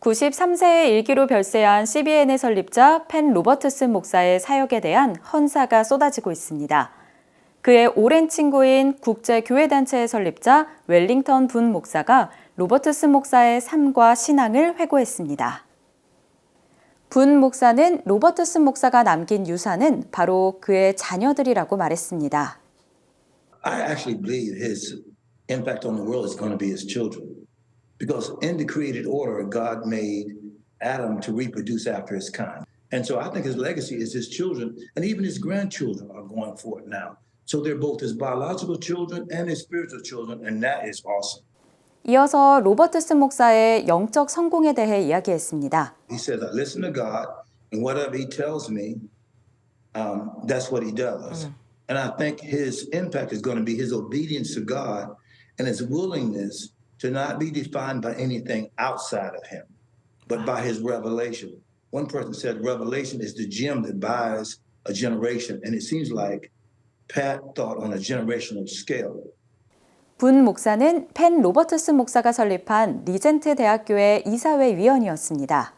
93세의 일기로 별세한 CBN의 설립자 펜 로버트슨 목사의 사역에 대한 헌사가 쏟아지고 있습니다. 그의 오랜 친구인 국제교회단체의 설립자 웰링턴 분 목사가 로버트슨 목사의 삶과 신앙을 회고했습니다. 분 목사는 로버트슨 목사가 남긴 유산은 바로 그의 자녀들이라고 말했습니다. I actually believe his impact on the world is going to be his children. Because in the created order, God made Adam to reproduce after his kind. And so I think his legacy is his children, and even his grandchildren are going for it now. So they're both his biological children and his spiritual children, and that is awesome. 이어서 로버트슨 목사의 영적 성공에 대해 이야기했습니다. He says, I listen to God, and whatever he tells me, that's what he does. And I think his impact is going to be his obedience to God and his willingness to not be defined by anything outside of him, but by his revelation. One person said revelation is the gem that buys a generation, and it seems like Pat thought on a generational scale. 분 목사는 펜 로버트슨 목사가 설립한 리젠트 대학교의 이사회 위원이었습니다.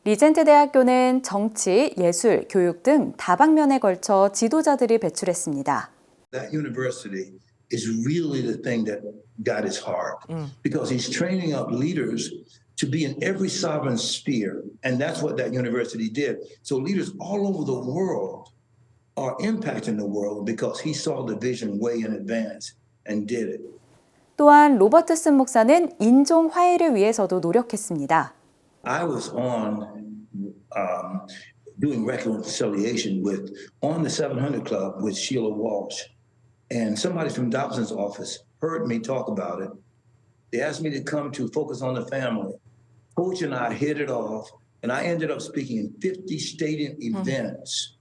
리젠트 대학교는 정치, 예술, 교육 등 다방면에 걸쳐 지도자들이 배출했습니다. That university is really the thing that got his heart, because he's training up leaders to be in every sovereign sphere, and that's what that university did. So leaders all over the world are impacting the world because he saw the vision way in advance and did it. 또한 로버트슨 목사는 인종 화해를 위해서도 노력했습니다. I was doing reconciliation on the 700 Club with Sheila Walsh. And somebody from Dobson's office heard me talk about it. They asked me to come to focus on the family. Coach and I hit it off, and I ended up speaking in 50 stadium events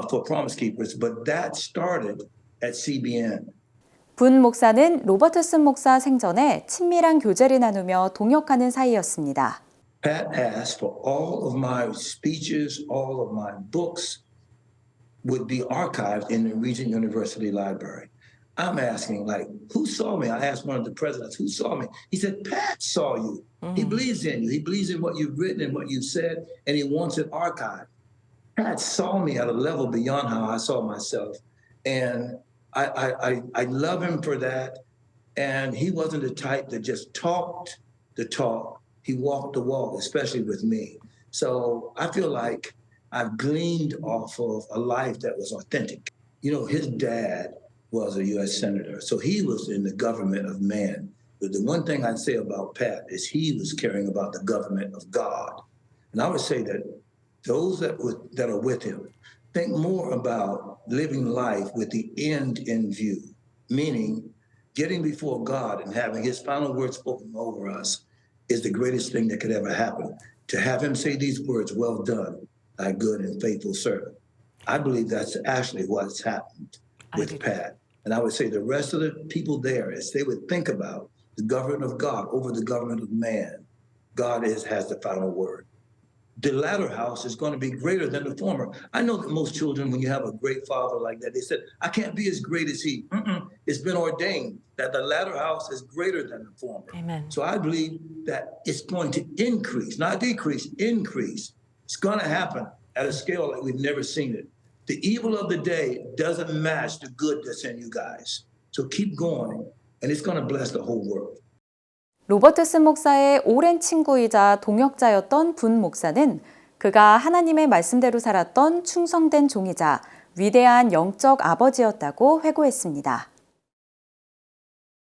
for Promise Keepers, but that started at CBN. 분 목사는 로버트슨 목사 생전에 친밀한 교제를 나누며 동역하는 사이였습니다. Pat asked for all of my speeches, all of my books, would be archived in the Regent University Library. I'm asking, like, who saw me? I asked one of the presidents, who saw me? He said, Pat saw you. He believes in you. He believes in what you've written and what you've said, and he wants it archived. Pat saw me at a level beyond how I saw myself. And I love him for that. And he wasn't the type that just talked the talk. He walked the walk, especially with me. So I feel like I've gleaned off of a life that was authentic. You know, his dad was a U.S. Senator, so he was in the government of man. But the one thing I'd say about Pat is he was caring about the government of God. And I would say that those that are with him think more about living life with the end in view, meaning getting before God and having his final word spoken over us is the greatest thing that could ever happen. To have him say these words, well done, thy good and faithful servant. I believe that's actually what's happened with Pat. And I would say the rest of the people there, as they would think about the government of God over the government of man, God has the final word. The latter house is going to be greater than the former. I know that most children, when you have a great father like that, they said, I can't be as great as he. It's been ordained that the latter house is greater than the former. Amen. So I believe that it's going to increase, not decrease, increase. It's going to happen at a scale like we've never seen it. The evil of the day doesn't match the good that's in you guys. So keep going, and it's going to bless the whole world. 로버트슨 목사의 오랜 친구이자 동역자였던 분 목사는 그가 하나님의 말씀대로 살았던 충성된 종이자 위대한 영적 아버지였다고 회고했습니다.